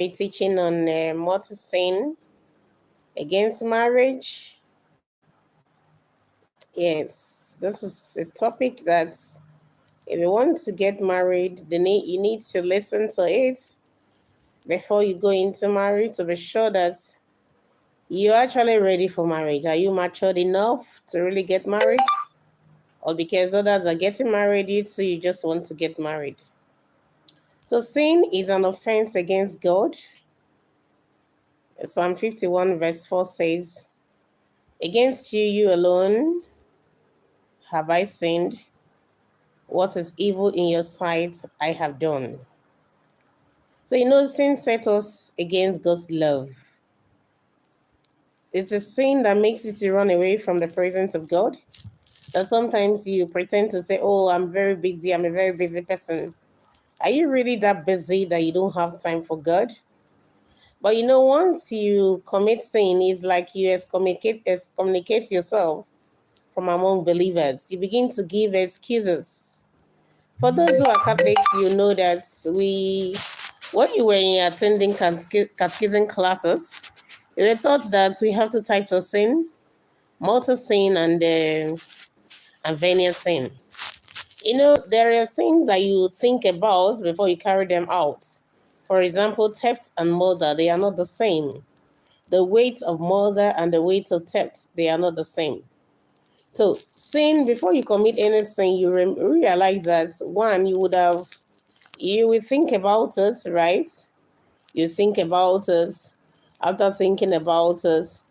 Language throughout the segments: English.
be teaching on mortal sin against marriage. Yes, this is a topic that if you want to get married, you need to listen to it before you go into marriage to be sure that you're actually ready for marriage. Are you matured enough to really get married? Or because others are getting married, you just want to get married? So sin is an offense against God. Psalm 51 verse 4 says, "Against you, you alone, have I sinned. What is evil in your sight, I have done." So sin sets us against God's love. It's a sin that makes you to run away from the presence of God. That sometimes you pretend to say, "Oh, I'm very busy. I'm a very busy person." Are you really that busy that you don't have time for God? But once you commit sin, it's like you excommunicate yourself from among believers. You begin to give excuses. For those who are Catholics, you know that when you were attending catechism classes, we were taught that we have two types of sin: mortal sin and venial sin. There are things that you think about before you carry them out. For example, theft and murder, they are not the same. The weight of murder and the weight of theft, they are not the same. So, sin, before you commit any sin, you realize that one, you will think about it, right? You think about it. After thinking about it,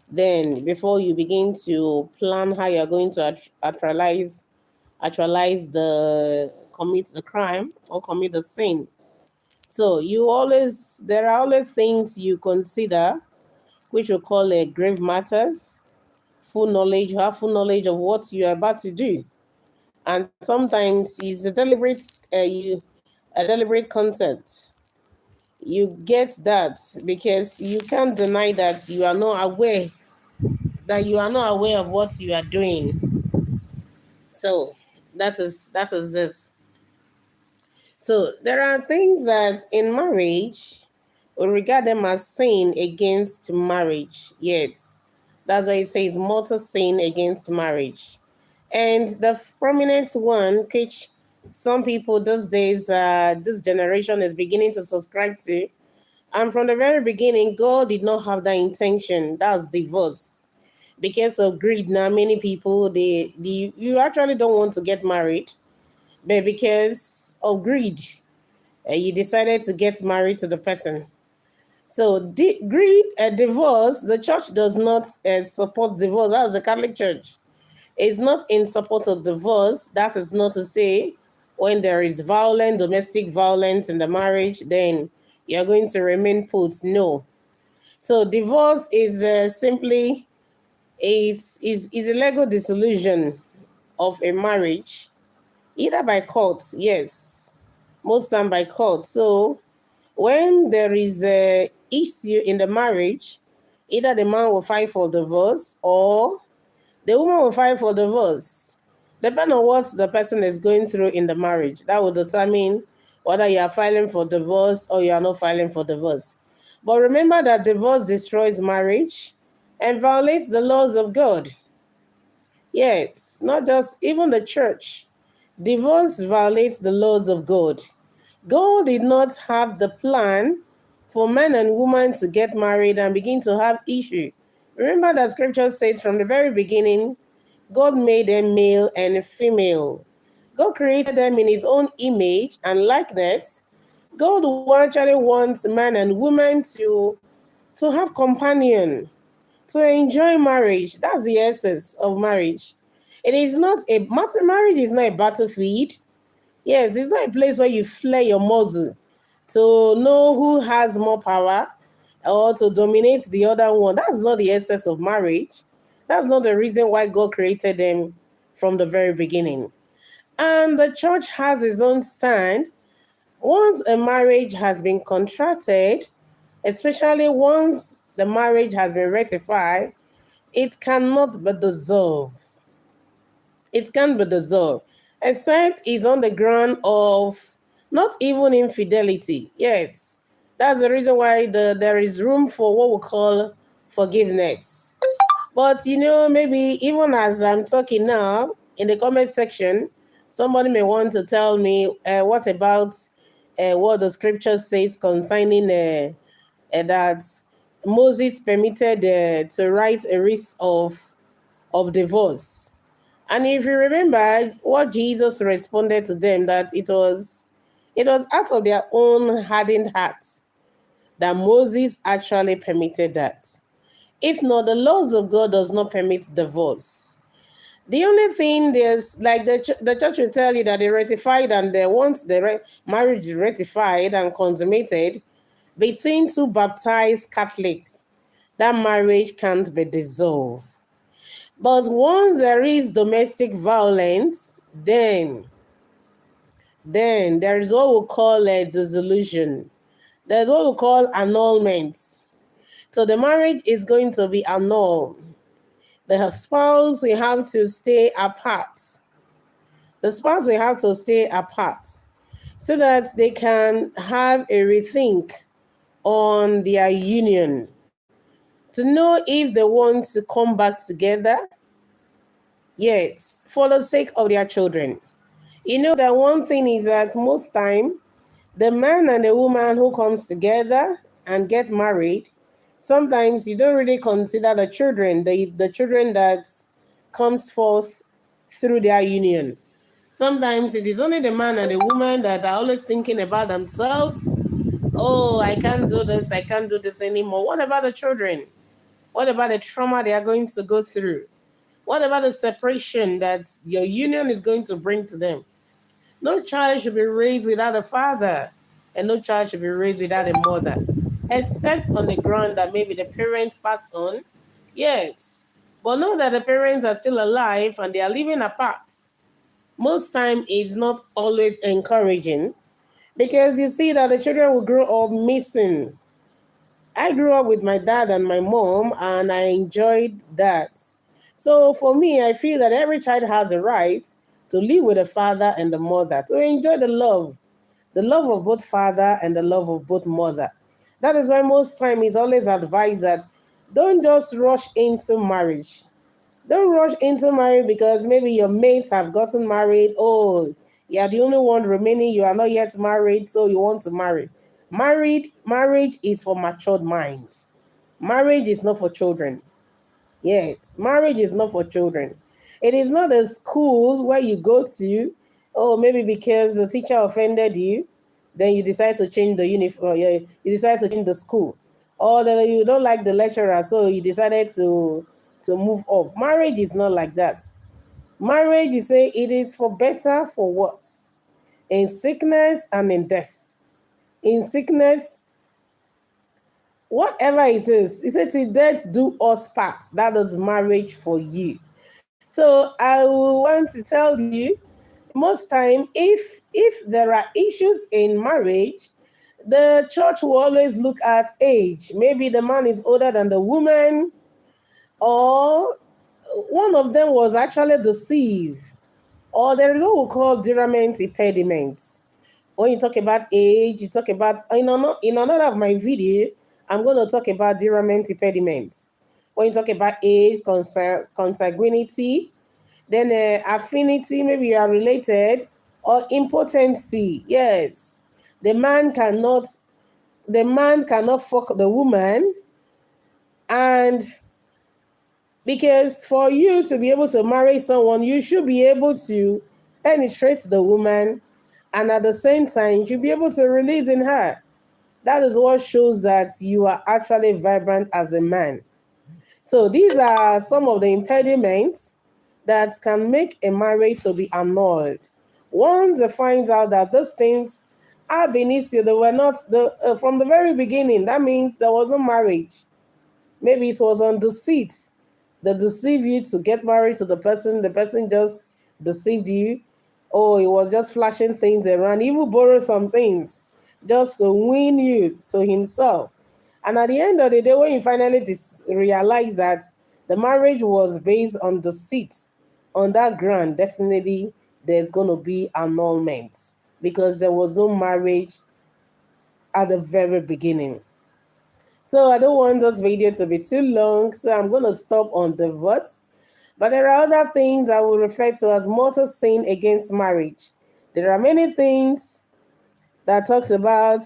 then before you begin to plan how you're going to actualize commit the crime or commit the sin. So there are always things you consider, which we call grave matters. You have full knowledge of what you are about to do, and sometimes it's a deliberate concept. You get that because you can't deny that you are not aware of what you are doing. So that is it. So there are things that in marriage we regard them as sin against marriage. Yes, that's why it says mortal sin against marriage. And the prominent one, which some people these days, this generation is beginning to subscribe to, and from the very beginning, God did not have that intention. That's divorce. Because of greed, now many people you actually don't want to get married, but because of greed, you decided to get married to the person. So divorce, the church does not support divorce. That's the Catholic Church. It's not in support of divorce. That is not to say when there is domestic violence in the marriage, then you're going to remain put. No. So divorce is simply is a legal dissolution of a marriage, either by court, yes, most time by court. So when there is a issue in the marriage, either the man will file for divorce or the woman will file for divorce. Depending on what the person is going through in the marriage, that will determine whether you are filing for divorce or you are not filing for divorce. But remember that divorce destroys marriage and violates the laws of God. Yes, not just even the church. Divorce violates the laws of God. God did not have the plan for men and women to get married and begin to have issue. Remember that scripture says from the very beginning, God made them male and female. God created them in his own image and likeness. God actually wants men and women to have companion, to enjoy marriage. That's the essence of marriage. Marriage is not a battlefield. Yes, it's not a place where you flare your muzzle to know who has more power or to dominate the other one. That's not the essence of marriage. That's not the reason why God created them from the very beginning. And the church has its own stand. Once a marriage has been contracted, especially once the marriage has been ratified, it cannot be dissolved. It can't be dissolved. Except it's on the ground of not even infidelity. Yes. That's the reason why there is room for what we call forgiveness. But maybe even as I'm talking now, in the comment section, somebody may want to tell me what about what the scripture says concerning that Moses permitted to write a writ of divorce. And if you remember what Jesus responded to them, that it was out of their own hardened hearts that Moses actually permitted that. If not, the laws of God does not permit divorce. The only thing there's like the church will tell you that they ratified, and once the marriage is ratified and consummated between two baptized Catholics, that marriage can't be dissolved. But once there is domestic violence, then there is what we call a dissolution. There's what we call annulment. So the marriage is going to be annulled. The spouse will have to stay apart. The spouse will have to stay apart so that they can have a rethink on their union to know if they want to come back together. Yes, for the sake of their children. You know that one thing is that most time the man and the woman who comes together and get married, sometimes you don't really consider the children, the children that comes forth through their union. Sometimes it is only the man and the woman that are always thinking about themselves. Oh, I can't do this, I can't do this anymore. What about the children? What about the trauma they are going to go through? What about the separation that your union is going to bring to them? No child should be raised without a father, and no child should be raised without a mother, except on the ground that maybe the parents pass on. Yes, but know that the parents are still alive and they are living apart. Most time is not always encouraging, because you see that the children will grow up missing. I grew up with my dad and my mom, and I enjoyed that. So for me, I feel that every child has a right to live with the father and the mother, to enjoy the love of both father and the love of both mother. That is why most time it's always advised that don't just rush into marriage. Don't rush into marriage because maybe your mates have gotten married. Oh, you're the only one remaining. You are not yet married, so you want to marry. Marriage is for matured mind. Marriage is not for children. Yes, marriage is not for children. It is not a school where you go to, oh, maybe because the teacher offended you, then you decide to change the uniform, you decide to change the school. Or that you don't like the lecturer, so you decided to move up. Marriage is not like that. Marriage is say it is for better, for worse, in sickness and in death. In sickness, whatever it is, he said, till death do us part. That is marriage for you. So I will want to tell you, most time, if there are issues in marriage, the church will always look at age. Maybe the man is older than the woman, or one of them was actually deceived, or there is what we call derailment impediments. When you talk about age, you talk about in another of my video, I'm going to talk about derailment impediments. When you talk about age, consanguinity, then affinity, maybe you are related, or impotency. Yes, the man cannot fuck the woman, and because for you to be able to marry someone, you should be able to penetrate the woman, and at the same time, you should be able to release in her. That is what shows that you are actually vibrant as a man. So these are some of the impediments that can make a marriage to be annulled. Once they find out that those things are beneath you, they were not from the very beginning. That means there was no marriage. Maybe it was on deceit. They deceive you to get married to the person. The person just deceived you. Oh, he was just flashing things around. He will borrow some things just to win you to himself. And at the end of the day, when you finally realize that the marriage was based on deceit, on that ground, definitely there's going to be annulment, because there was no marriage at the very beginning. So I don't want this video to be too long, so I'm going to stop on divorce. But there are other things I will refer to as mortal sin against marriage. There are many things that talks about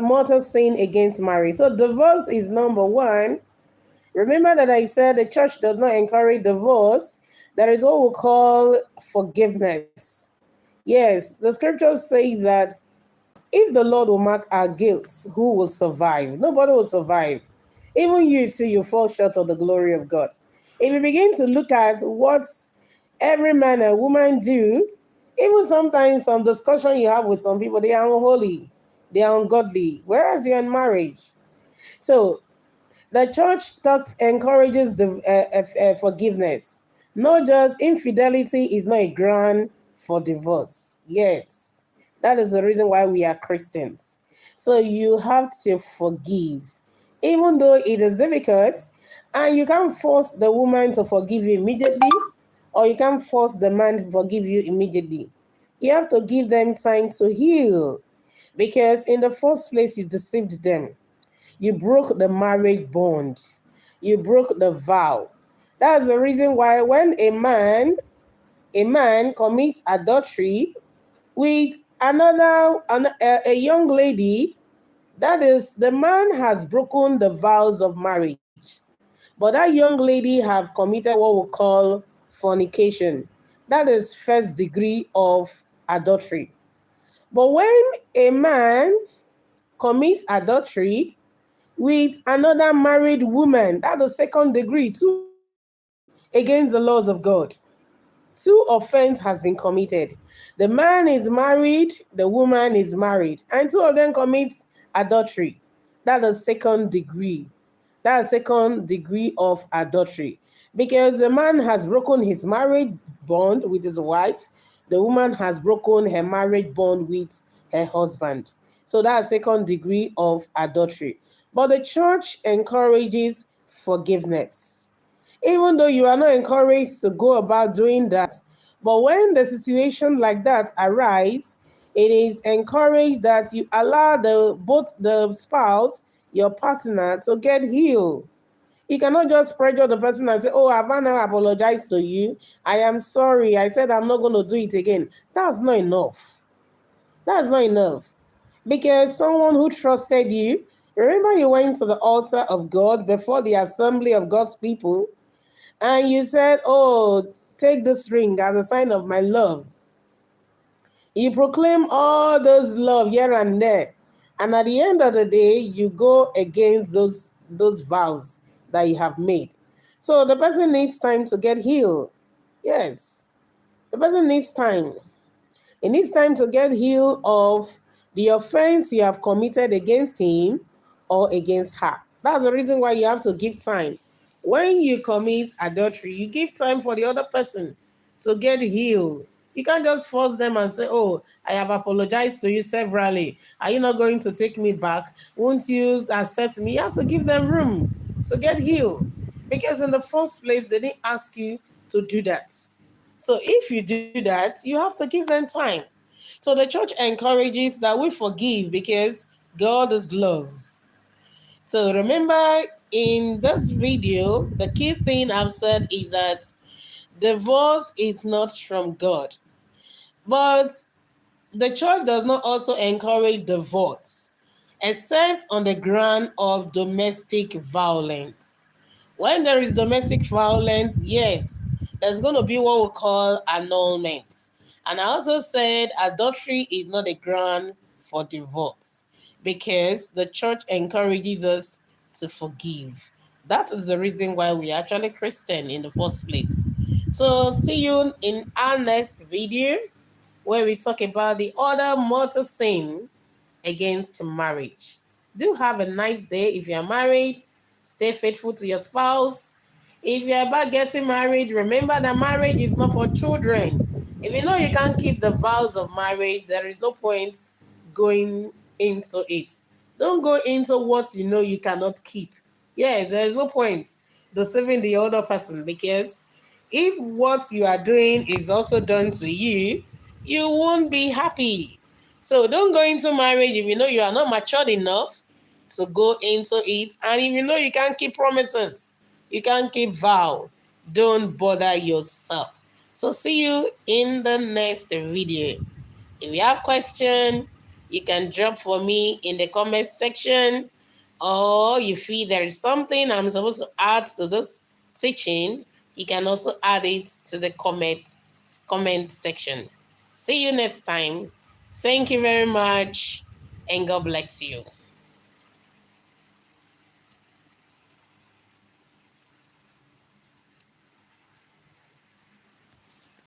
mortal sin against marriage. So divorce is number one. Remember that I said the church does not encourage divorce. There is what we call forgiveness. Yes, the scripture says that if the Lord will mark our guilt, who will survive? Nobody will survive. Even you too, you fall short of the glory of God. If you begin to look at what every man and woman do, even sometimes some discussion you have with some people, they are unholy, they are ungodly, whereas you're in marriage. So the church encourages the forgiveness. Not just infidelity is not a ground for divorce. Yes, that is the reason why we are Christians. So you have to forgive, even though it is difficult, and you can't force the woman to forgive you immediately, or you can't force the man to forgive you immediately. You have to give them time to heal, because in the first place you deceived them. You broke the marriage bond. You broke the vow. That's the reason why when a man commits adultery with a young lady, that is, the man has broken the vows of marriage. But that young lady have committed what we call fornication. That is first degree of adultery. But when a man commits adultery with another married woman, that's the second degree, too, against the laws of God. Two offense has been committed. The man is married, the woman is married, and two of them commit adultery. That's the second degree. That's second degree of adultery. Because the man has broken his marriage bond with his wife, the woman has broken her marriage bond with her husband. So that's second degree of adultery. But the church encourages forgiveness. Even though you are not encouraged to go about doing that, but when the situation like that arise, it is encouraged that you allow both the spouse, your partner, to get healed. You cannot just pressure the person and say, oh, I've now apologized to you. I am sorry. I said I'm not going to do it again. That's not enough. That's not enough. Because someone who trusted you, remember you went to the altar of God before the assembly of God's people, and you said, oh, take this ring as a sign of my love. You proclaim all those love here and there. And at the end of the day, you go against those vows that you have made. So the person needs time to get healed. Yes. The person needs time. He needs time to get healed of the offense you have committed against him or against her. That's the reason why you have to give time. When you commit adultery, you give time for the other person to get healed. You can't just force them and say, oh, I have apologized to you severally. Are you not going to take me back? Won't you accept me? You have to give them room to get healed. Because in the first place, they didn't ask you to do that. So if you do that, you have to give them time. So the church encourages that we forgive because God is love. So remember, in this video, the key thing I've said is that divorce is not from God. But the church does not also encourage divorce, except on the ground of domestic violence. When there is domestic violence, yes, there's going to be what we call annulment. And I also said adultery is not a ground for divorce because the church encourages us to forgive. That is the reason why we are actually Christian in the first place. So see you in our next video where we talk about the other mortal sin against marriage. Do have a nice day. If you are married, stay faithful to your spouse. If you're about getting married, remember that marriage is not for children. If you know you can't keep the vows of marriage, there is no point going into it. Don't go into what you know you cannot keep. Yeah, there is no point deceiving the other person, because if what you are doing is also done to you, you won't be happy. So don't go into marriage if you know you are not matured enough to go into it. And if you know you can't keep promises, you can't keep vow, don't bother yourself. So see you in the next video. If you have question, you can drop for me in the comment section, or you feel there is something I'm supposed to add to this teaching, you can also add it to the comment section. See you next time. Thank you very much, and God bless you.